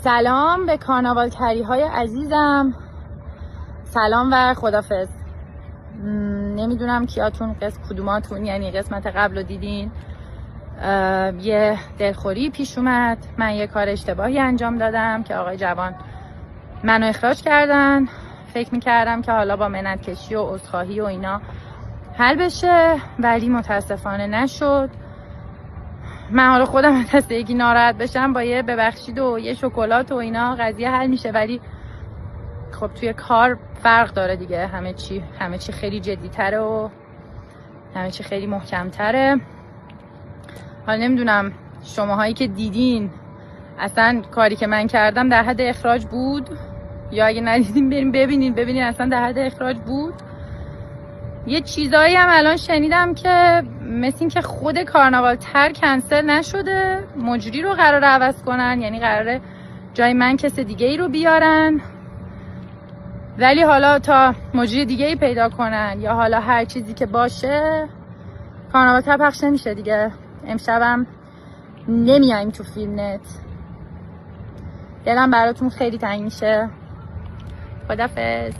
سلام به کارناوالکری های عزیزم، سلام و خدافظ. نمیدونم کیاتون کدوماتون یعنی قسمت قبل رو دیدین. یه دلخوری پیش اومد، من یه کار اشتباهی انجام دادم که آقای جوان منو اخراج کردن. فکر میکردم که حالا با منت کشی و عذرخواهی و اینا حل بشه، ولی متاسفانه نشد. من حالا خودم از دست یکی ناراحت بشم با یه ببخشید و یه شکلات و اینا قضیه حل میشه، ولی خب توی کار فرق داره دیگه. همه چی خیلی جدی‌تره و همه چی خیلی محکم‌تره. حالا نمیدونم شماهایی که دیدین اصلا کاری که من کردم در حد اخراج بود، یا اگه ندیدین بریم ببینین اصلا در حد اخراج بود. یه چیزایی هم الان شنیدم که مثل این که خود کارناوال تر کنسل نشده، مجری رو قراره عوض کنن، یعنی قراره جای من کس دیگه ای رو بیارن، ولی حالا تا مجری دیگه ای پیدا کنن یا حالا هر چیزی که باشه کارناوال تر پخش نمیشه دیگه. امشبم نمیایم تو فیلم نت، دلم براتون خیلی تنگ میشه. خدافظ.